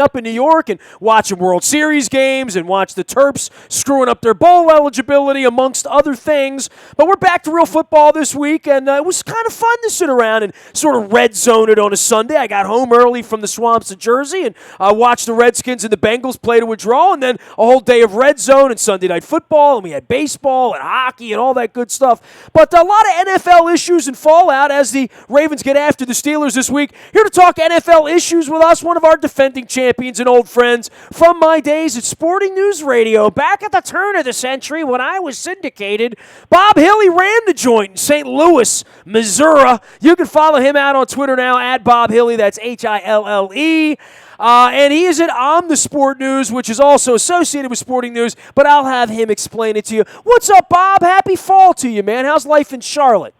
up in New York and watching World Series games and watch the Terps screwing up their bowl eligibility, amongst other things. But we're back to real football this week, and it was kind of fun to sit around and sort of red zone it on a Sunday. I got home early from the swamps of Jersey and watched the Redskins and the Bengals play to a draw, and then a whole day of red zone and Sunday night football, and we had baseball and hockey and all that good stuff. But a lot of NFL issues and fallout as the Ravens get after the Steelers this week. Here to talk NFL issues with us, one of our defending champions and old friends from my days at Sporting News Radio, back at the turn of the century when I was syndicated. Bob Hill, he ran the joint in St. Louis, Missouri. You can follow him out on Twitter now, at Bob Hille, that's Hille. And he is at On the Sport News, which is also associated with Sporting News, but I'll have him explain it to you. What's up, Bob? Happy fall to you, man. How's life in Charlotte?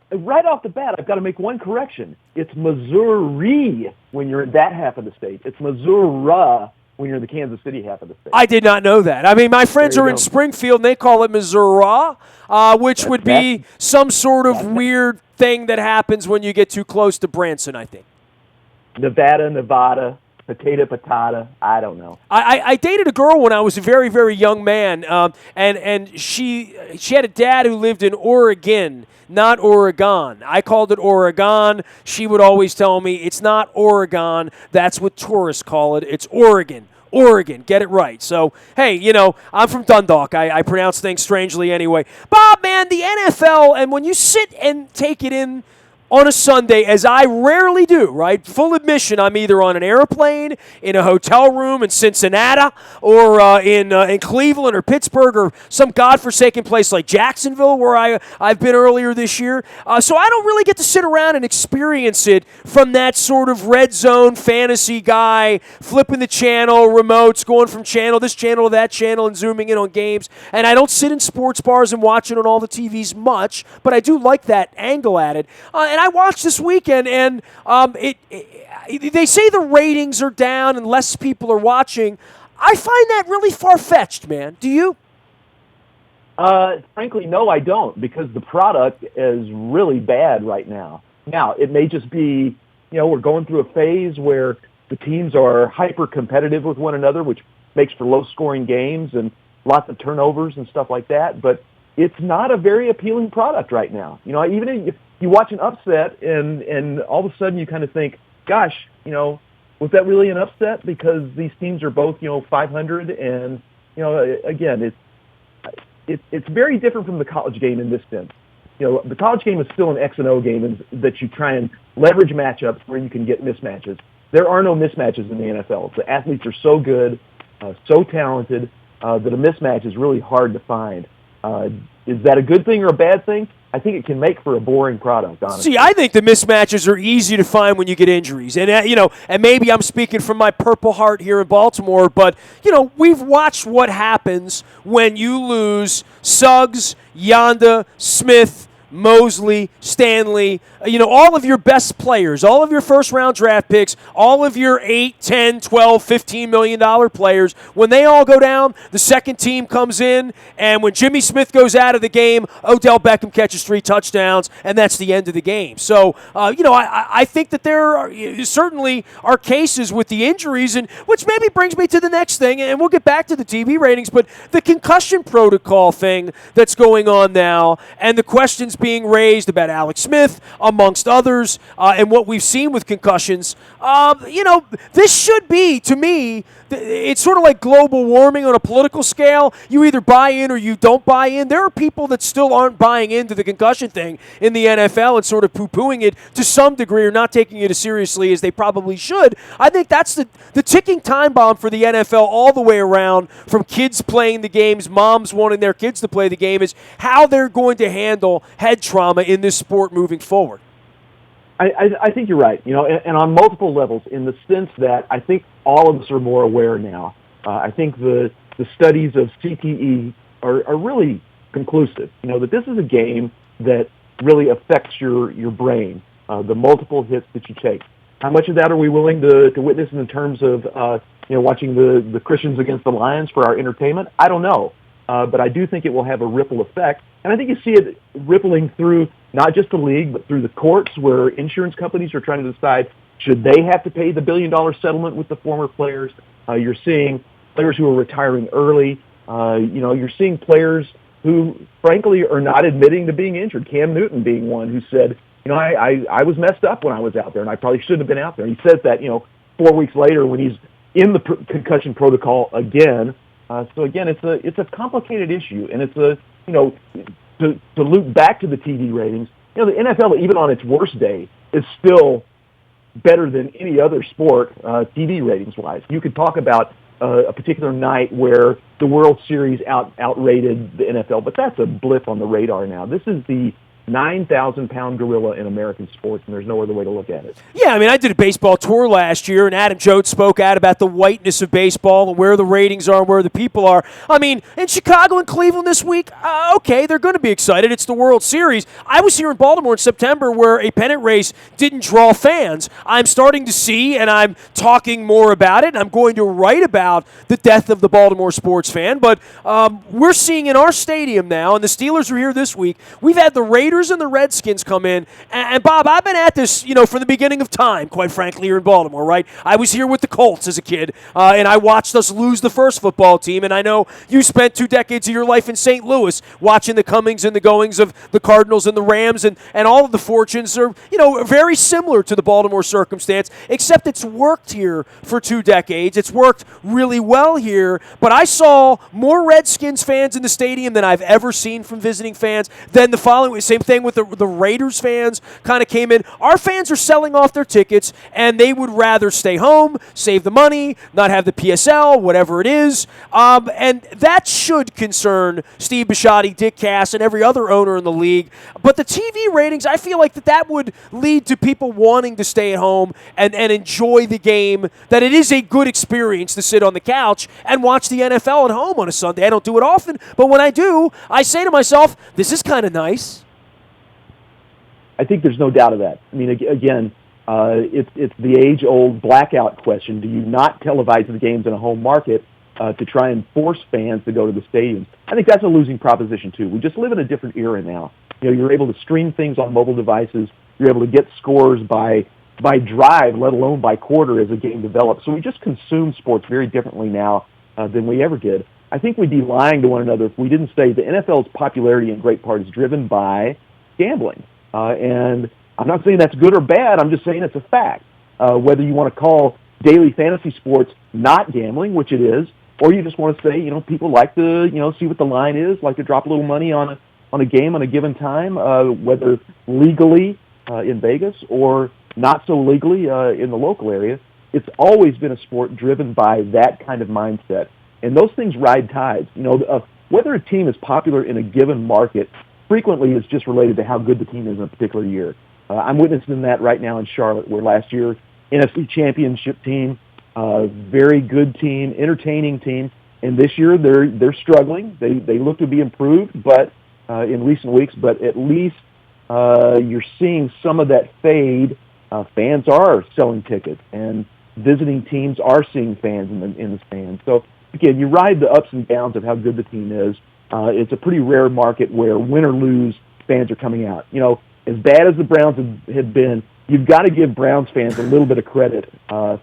Right off the bat, I've got to make one correction. It's Missouri when you're in that half of the state. It's Missouri when you're in the Kansas City half of the state. I did not know that. I mean, my friends are in Springfield, and they call it Missouri, which would be some sort of weird thing that happens when you get too close to Branson, I think. Nevada, potato, I don't know. I dated a girl when I was a very, very young man, and she had a dad who lived in Oregon, not Oregon. I called it Oregon. She would always tell me, it's not Oregon. That's what tourists call it. It's Oregon. Oregon. Get it right. So, hey, you know, I'm from Dundalk. I pronounce things strangely anyway. Bob, man, the NFL, and when you sit and take it in on a Sunday, as I rarely do, right? Full admission, I'm either on an airplane, in a hotel room in Cincinnati, or in Cleveland or Pittsburgh, or some godforsaken place like Jacksonville, where I've been earlier this year. So I don't really get to sit around and experience it from that sort of red zone fantasy guy, flipping the channel, remotes, going from this channel to that channel, and zooming in on games. And I don't sit in sports bars and watch it on all the TVs much, but I do like that angle at it. And I watched this weekend, and they say the ratings are down and less people are watching. I find that really far-fetched, man. Do you? Frankly, no, I don't, because the product is really bad right now. Now, it may just be, we're going through a phase where the teams are hyper-competitive with one another, which makes for low-scoring games and lots of turnovers and stuff like that, but it's not a very appealing product right now. Even if you watch an upset and all of a sudden you kind of think, gosh, was that really an upset? Because these teams are both, 500, and, again, it's very different from the college game in this sense. The college game is still an X and O game that you try and leverage matchups where you can get mismatches. There are no mismatches in the NFL. The athletes are so good, so talented, that a mismatch is really hard to find. Is that a good thing or a bad thing? I think it can make for a boring product, honestly. See, I think the mismatches are easy to find when you get injuries. And, and maybe I'm speaking from my Purple Heart here in Baltimore, but, we've watched what happens when you lose Suggs, Yanda, Smith, Mosley, Stanley, all of your best players, all of your first-round draft picks, all of your 8, 10, 12, $15 million players, when they all go down, the second team comes in, and when Jimmy Smith goes out of the game, Odell Beckham catches 3 touchdowns, and that's the end of the game. So, I think that there certainly are cases with the injuries, and which maybe brings me to the next thing, and we'll get back to the TV ratings, but the concussion protocol thing that's going on now, and the questions being raised about Alex Smith, amongst others, and what we've seen with concussions. This should be, to me, it's sort of like global warming on a political scale. You either buy in or you don't buy in. There are people that still aren't buying into the concussion thing in the NFL and sort of poo-pooing it to some degree, or not taking it as seriously as they probably should. I think that's the ticking time bomb for the NFL all the way around, from kids playing the games, moms wanting their kids to play the game, is how they're going to handle head trauma in this sport moving forward. I think you're right, and on multiple levels, in the sense that I think all of us are more aware now. I think the studies of CTE are really conclusive, that this is a game that really affects your brain, the multiple hits that you take. How much of that are we willing to witness in terms of, watching the Christians against the Lions for our entertainment? I don't know. But I do think it will have a ripple effect. And I think you see it rippling through not just the league, but through the courts, where insurance companies are trying to decide Should they have to pay the $1 billion settlement with the former players? You're seeing players who are retiring early. You're seeing players who, frankly, are not admitting to being injured. Cam Newton being one who said, I was messed up when I was out there, and I probably shouldn't have been out there. And he says that, 4 weeks later when he's in the concussion protocol again. So again, it's a complicated issue, and it's to loop back to the TV ratings. The NFL, even on its worst day, is still better than any other sport, TV ratings-wise. You could talk about a particular night where the World Series outrated the NFL, but that's a blip on the radar now. This is the 9,000-pound gorilla in American sports, and there's no other way to look at it. Yeah, I did a baseball tour last year, and Adam Jones spoke out about the whiteness of baseball and where the ratings are and where the people are. In Chicago and Cleveland this week, okay, they're going to be excited. It's the World Series. I was here in Baltimore in September where a pennant race didn't draw fans. I'm starting to see, and I'm talking more about it, and I'm going to write about the death of the Baltimore sports fan. But we're seeing in our stadium now, and the Steelers are here this week, we've had the Raiders and the Redskins come in. And Bob, I've been at this, from the beginning of time, quite frankly, here in Baltimore, right? I was here with the Colts as a kid, and I watched us lose the first football team, and I know you spent 2 decades of your life in St. Louis watching the comings and the goings of the Cardinals and the Rams, and all of the fortunes are, very similar to the Baltimore circumstance, except it's worked here for 2 decades. It's worked really well here, but I saw more Redskins fans in the stadium than I've ever seen from visiting fans. Then the following, same thing with the Raiders fans kind of came in. Our fans are selling off their tickets, and they would rather stay home, save the money, not have the PSL, whatever it is. And that should concern Steve Bisciotti, Dick Cass, and every other owner in the league. But the TV ratings, I feel like that would lead to people wanting to stay at home and enjoy the game, that it is a good experience to sit on the couch and watch the NFL at home on a Sunday. I don't do it often, but when I do, I say to myself, this is kind of nice. I think there's no doubt of that. Again, it's the age-old blackout question. Do you not televise the games in a home market to try and force fans to go to the stadiums? I think that's a losing proposition, too. We just live in a different era now. You're able to stream things on mobile devices. You're able to get scores by drive, let alone by quarter as a game develops. So we just consume sports very differently now than we ever did. I think we'd be lying to one another if we didn't say the NFL's popularity in great part is driven by gambling. And I'm not saying that's good or bad. I'm just saying it's a fact. Whether you want to call daily fantasy sports not gambling, which it is, or you just want to say, people like to, see what the line is, like to drop a little money on a game on a given time, whether legally in Vegas or not so legally in the local area. It's always been a sport driven by that kind of mindset. And those things ride tides. Whether a team is popular in a given market frequently is just related to how good the team is in a particular year. I'm witnessing that right now in Charlotte, where last year, NFC Championship team, very good team, entertaining team, and this year they're struggling. They look to be improved, but in recent weeks, but at least you're seeing some of that fade. Fans are selling tickets, and visiting teams are seeing fans in the stands. So again, you ride the ups and downs of how good the team is. It's a pretty rare market where win or lose, fans are coming out. As bad as the Browns have been, you've got to give Browns fans a little bit of credit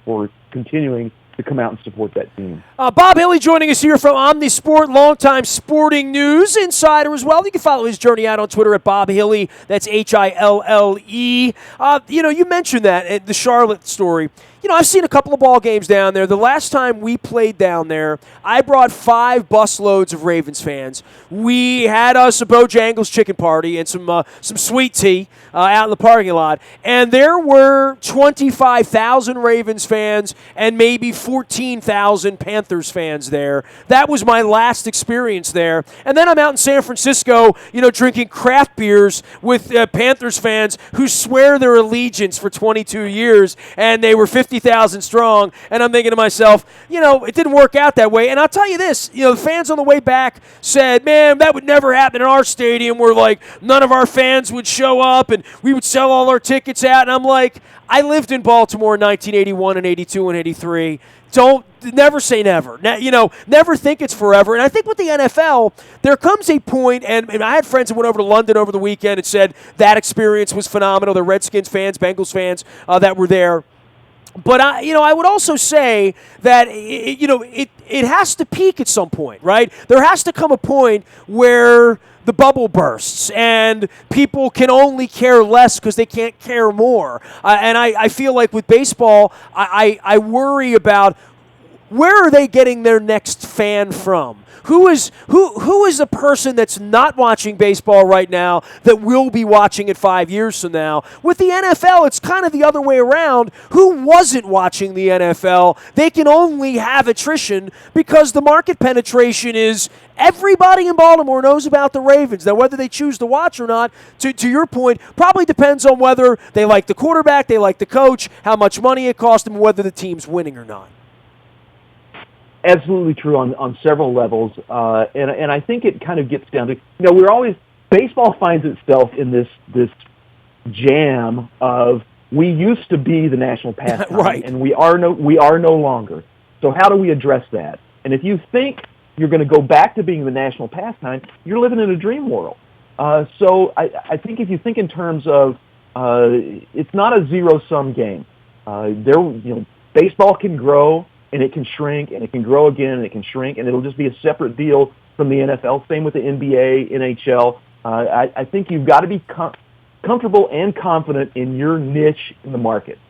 for continuing to come out and support that team. Bob Hilly joining us here from Omnisport, longtime sporting news insider as well. You can follow his journey out on Twitter at Bob Hilly. That's Hille. You mentioned that, the Charlotte story. I've seen a couple of ball games down there. The last time we played down there, I brought 5 busloads of Ravens fans. We had us a Bojangles chicken party and some sweet tea out in the parking lot. And there were 25,000 Ravens fans and maybe 14,000 Panthers fans there. That was my last experience there. And then I'm out in San Francisco, drinking craft beers with Panthers fans who swear their allegiance for 22 years, and they were 50,000 strong, and I'm thinking to myself, it didn't work out that way. And I'll tell you this, the fans on the way back said, man, that would never happen in our stadium where, none of our fans would show up and we would sell all our tickets out. And I'm like, I lived in Baltimore in 1981 and 82 and 83. Never say never. Never think it's forever. And I think with the NFL, there comes a point, and I had friends that went over to London over the weekend and said that experience was phenomenal. The Redskins fans, Bengals fans that were there. But I would also say that it has to peak at some point, right? There has to come a point where the bubble bursts and people can only care less because they can't care more. And I feel like with baseball, I worry about where are they getting their next fan from? Who is a person that's not watching baseball right now that will be watching it 5 years from now? With the NFL, it's kind of the other way around. Who wasn't watching the NFL? They can only have attrition because the market penetration is everybody in Baltimore knows about the Ravens. Now, whether they choose to watch or not, to your point, probably depends on whether they like the quarterback, they like the coach, how much money it cost them, whether the team's winning or not. Absolutely true on several levels, and I think it kind of gets down to baseball finds itself in this jam of we used to be the national pastime, right, and we are no longer. So how do we address that? And if you think you're going to go back to being the national pastime, you're living in a dream world. So I think if you think in terms of it's not a zero-sum game. Baseball can grow. And it can shrink, and it can grow again, and it can shrink, and it'll just be a separate deal from the NFL. Same with the NBA, NHL. I think you've got to be comfortable and confident in your niche in the market.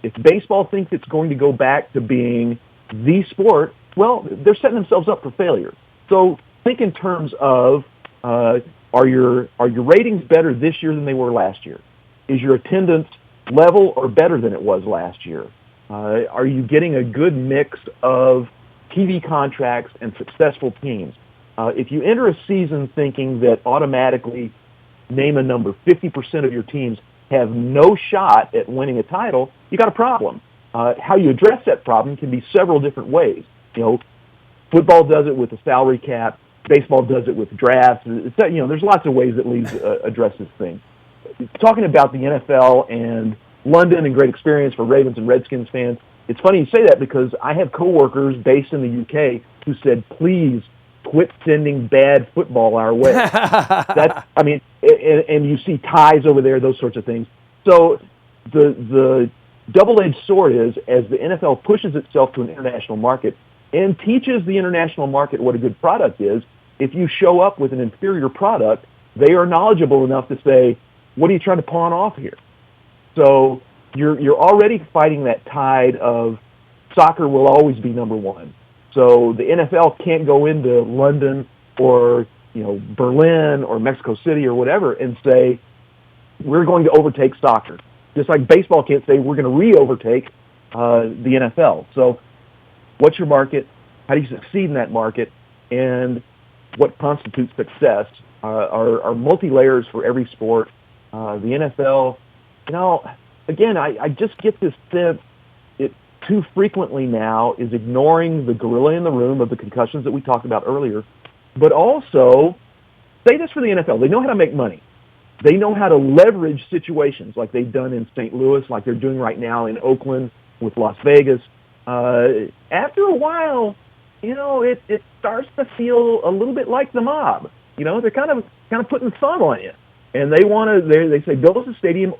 If baseball thinks it's going to go back to being the sport, well, they're setting themselves up for failure. So think in terms of are your ratings better this year than they were last year? Is your attendance level or better than it was last year? Are you getting a good mix of TV contracts and successful teams? If you enter a season thinking that automatically, name a number, 50% of your teams have no shot at winning a title, you got a problem. How you address that problem can be several different ways. Football does it with the salary cap. Baseball does it with drafts. There's lots of ways that leagues address this thing. Talking about the NFL and London and great experience for Ravens and Redskins fans. It's funny you say that because I have coworkers based in the UK who said, please quit sending bad football our way. And you see ties over there, those sorts of things. So the double-edged sword is, as the NFL pushes itself to an international market and teaches the international market what a good product is, if you show up with an inferior product, they are knowledgeable enough to say, what are you trying to pawn off here? So you're already fighting that tide of soccer will always be number one. So the NFL can't go into London or Berlin or Mexico City or whatever and say we're going to overtake soccer. Just like baseball can't say we're going to re-overtake the NFL. So what's your market? How do you succeed in that market? And what constitutes success are multi-layers for every sport. The NFL. Again, I just get this sense it too frequently now is ignoring the gorilla in the room of the concussions that we talked about earlier, but also, say this for the NFL, they know how to make money. They know how to leverage situations like they've done in St. Louis, like they're doing right now in Oakland with Las Vegas. After a while, it starts to feel a little bit like the mob. They're kind of putting the thumb on you. And they say build us a stadium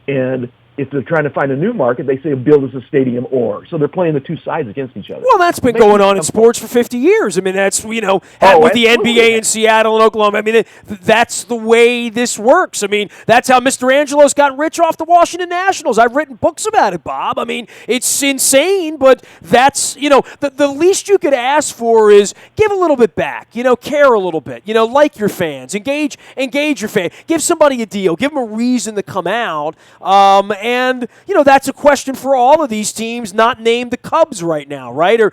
and if they're trying to find a new market, they say build us a stadium or. So they're playing the two sides against each other. Well, that's been going on in sports for 50 years. I mean, that's, with the NBA in Seattle and Oklahoma. I mean, that's the way this works. I mean, that's how Mr. Angelo's gotten rich off the Washington Nationals. I've written books about it, Bob. I mean, it's insane, but that's, the least you could ask for is give a little bit back, care a little bit, like your fans, engage your fan, give somebody a deal, give them a reason to come out. And, that's a question for all of these teams not named the Cubs right now, right? Or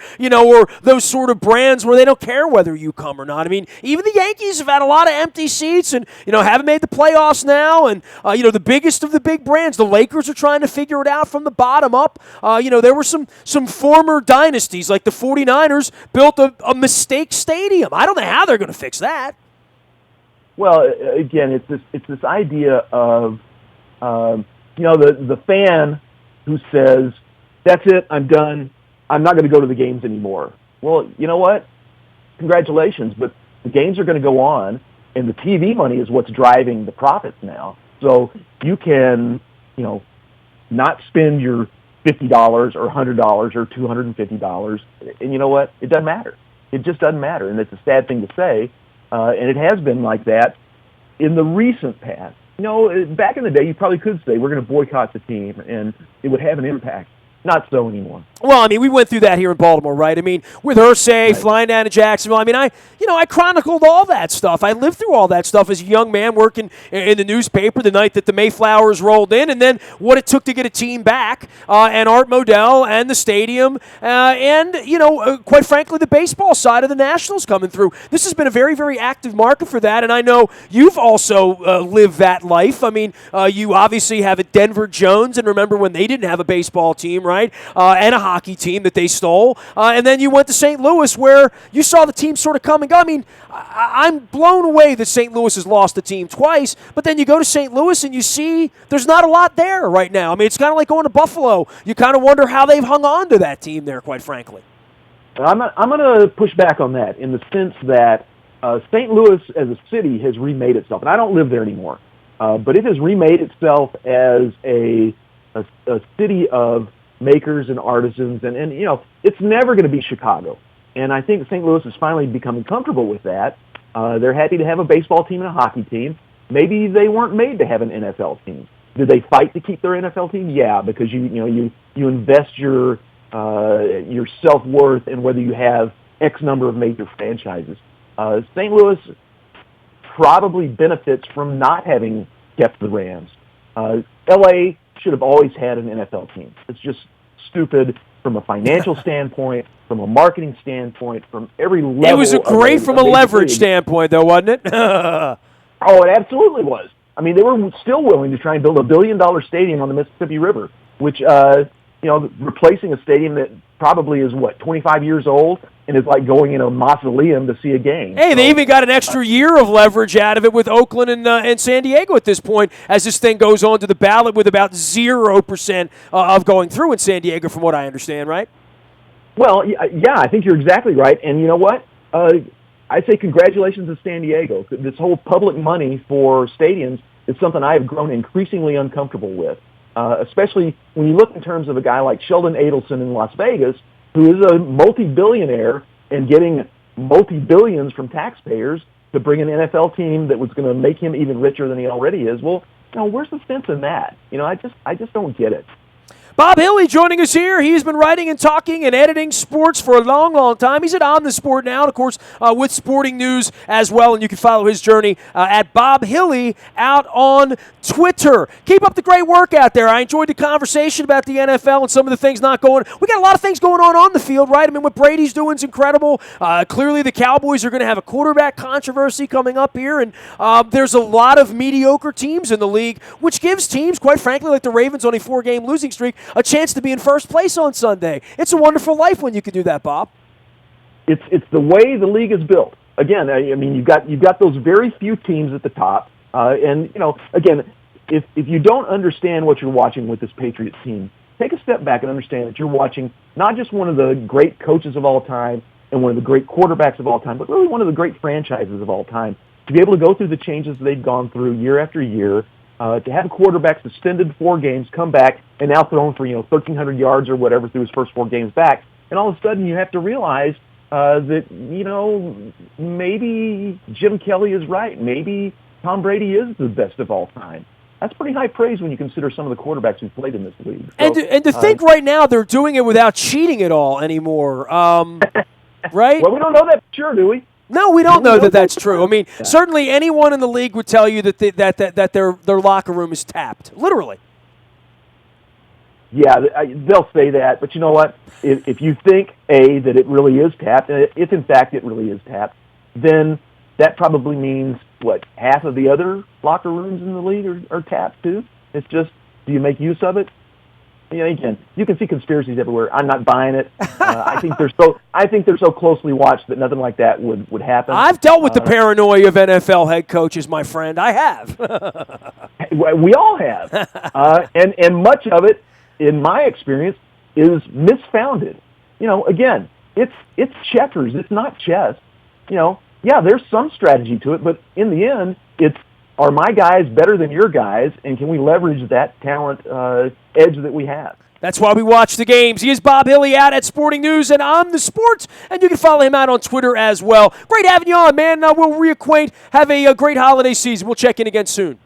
those sort of brands where they don't care whether you come or not. I mean, even the Yankees have had a lot of empty seats and, haven't made the playoffs now. And, the biggest of the big brands, the Lakers are trying to figure it out from the bottom up. There were some former dynasties, like the 49ers built a mistake stadium. I don't know how they're going to fix that. Well, again, it's this idea of, the fan who says, that's it, I'm done, I'm not going to go to the games anymore. Well, you know what? Congratulations, but the games are going to go on, and the TV money is what's driving the profits now. So you can, not spend your $50 or $100 or $250. And you know what? It doesn't matter. It just doesn't matter. And it's a sad thing to say. And it has been like that in the recent past. Back in the day, you probably could say we're going to boycott the team, and it would have an impact. Not so anymore. Well, I mean, we went through that here in Baltimore, right? I mean, with Irsay flying down to Jacksonville. I mean, I chronicled all that stuff. I lived through all that stuff as a young man working in the newspaper the night that the Mayflowers rolled in, and then what it took to get a team back, and Art Modell and the stadium, and quite frankly, the baseball side of the Nationals coming through. This has been a very, very active market for that, and I know you've also lived that life. I mean, you obviously have a Denver Jones, and remember when they didn't have a baseball team, right? And a hockey team that they stole. And then you went to St. Louis where you saw the team sort of come and go. I mean, I'm blown away that St. Louis has lost the team twice, but then you go to St. Louis and you see there's not a lot there right now. I mean, it's kind of like going to Buffalo. You kind of wonder how they've hung on to that team there, quite frankly. I'm going to push back on that in the sense that St. Louis as a city has remade itself. And I don't live there anymore, but it has remade itself as a city of makers and artisans, and it's never going to be Chicago. And I think St. Louis is finally becoming comfortable with that. They're happy to have a baseball team and a hockey team. Maybe they weren't made to have an NFL team. Did they fight to keep their NFL team? Yeah, because you invest your self-worth in whether you have X number of major franchises. St. Louis probably benefits from not having kept the Rams. LA should have always had an NFL team. It's just stupid from a financial standpoint, from a marketing standpoint, from every level. It was great from a leverage standpoint, though, wasn't it? Oh, it absolutely was. I mean, they were still willing to try and build $1 billion stadium on the Mississippi River, which, replacing a stadium that probably is, 25 years old, and is like going in a mausoleum to see a game. Hey, they even got an extra year of leverage out of it with Oakland and San Diego at this point, as this thing goes on to the ballot with about 0% of going through in San Diego, from what I understand, right? Well, yeah, I think you're exactly right. And you know what? I say congratulations to San Diego. This whole public money for stadiums is something I have grown increasingly uncomfortable with, especially when you look in terms of a guy like Sheldon Adelson in Las Vegas, who is a multi-billionaire and getting multi-billions from taxpayers to bring an NFL team that was going to make him even richer than he already is. Well, where's the sense in that? I just don't get it. Bob Hilly joining us here. He's been writing and talking and editing sports for a long, long time. He's at On the Sport now, and of course, with Sporting News as well, and you can follow his journey at Bob Hilly out on Twitter. Keep up the great work out there. I enjoyed the conversation about the NFL and some of the things not going. We got a lot of things going on the field, right? I mean, what Brady's doing is incredible. Clearly, the Cowboys are going to have a quarterback controversy coming up here, and there's a lot of mediocre teams in the league, which gives teams, quite frankly, like the Ravens on a 4-game losing streak, a chance to be in first place on Sunday. It's a wonderful life when you can do that, Bob. It's the way the league is built. Again, I mean, you've got those very few teams at the top, and again, if you don't understand what you're watching with this Patriots team, take a step back and understand that you're watching not just one of the great coaches of all time and one of the great quarterbacks of all time, but really one of the great franchises of all time. To be able to go through the changes they've gone through year after year. To have a quarterback suspended 4 games, come back, and now thrown for 1,300 yards or whatever through his first 4 games back, and all of a sudden you have to realize that maybe Jim Kelly is right, maybe Tom Brady is the best of all time. That's pretty high praise when you consider some of the quarterbacks who played in this league. So, and to think right now they're doing it without cheating at all anymore, right? Well, we don't know that for sure, do we? No, we don't know that that's true. I mean, certainly anyone in the league would tell you that that their locker room is tapped, literally. Yeah, they'll say that, but you know what? If you think, that it really is tapped, and if in fact it really is tapped, then that probably means, half of the other locker rooms in the league are tapped too? It's just, do you make use of it? Again, you can see conspiracies everywhere. I'm not buying it. I think they're so closely watched that nothing like that would happen. I've dealt with the paranoia of NFL head coaches, my friend. I have. We all have, and much of it, in my experience, is misfounded. Again, it's checkers. It's not chess. Yeah, there's some strategy to it, but in the end, it's are my guys better than your guys, and can we leverage that talent edge that we have? That's why we watch the games. He is Bob Hilly out at Sporting News and on the Sports, and you can follow him out on Twitter as well. Great having you on, man. We'll reacquaint. Have a great holiday season. We'll check in again soon.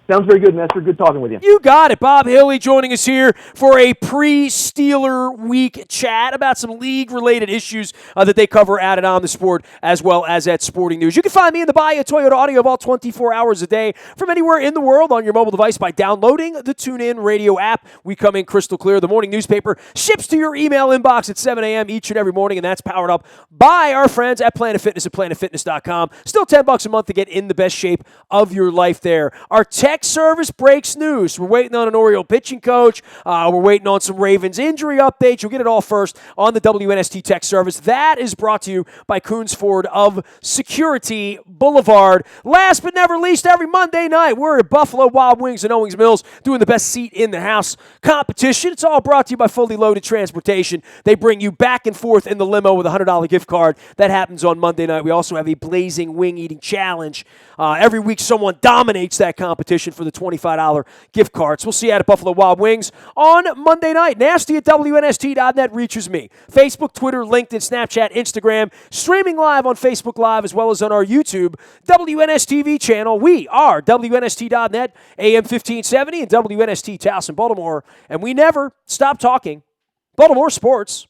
Sounds very good, Nestor. Good talking with you. You got it. Bob Hilly joining us here for a pre-Steeler week chat about some league-related issues that they cover at and on the Sport as well as at Sporting News. You can find me in the Bahia Toyota Audio Vault 24 hours a day from anywhere in the world on your mobile device by downloading the TuneIn Radio app. We come in crystal clear. The morning newspaper ships to your email inbox at 7 a.m. each and every morning, and that's powered up by our friends at Planet Fitness at planetfitness.com. Still $10 a month to get in the best shape of your life there. Our tech service breaks news. We're waiting on an Oriole pitching coach. We're waiting on some Ravens injury updates. You'll get it all first on the WNST tech service. That is brought to you by Coons Ford of Security Boulevard. Last but never least, every Monday night, we're at Buffalo Wild Wings and Owings Mills doing the best seat in the house competition. It's all brought to you by Fully Loaded Transportation. They bring you back and forth in the limo with a $100 gift card. That happens on Monday night. We also have a blazing wing eating challenge. Every week, someone dominates that competition for the $25 gift cards. We'll see you at Buffalo Wild Wings on Monday night. Nasty at WNST.net reaches me. Facebook, Twitter, LinkedIn, Snapchat, Instagram, streaming live on Facebook Live as well as on our YouTube WNSTV channel. We are WNST.net, AM 1570 and WNST Towson, Baltimore, and we never stop talking Baltimore sports.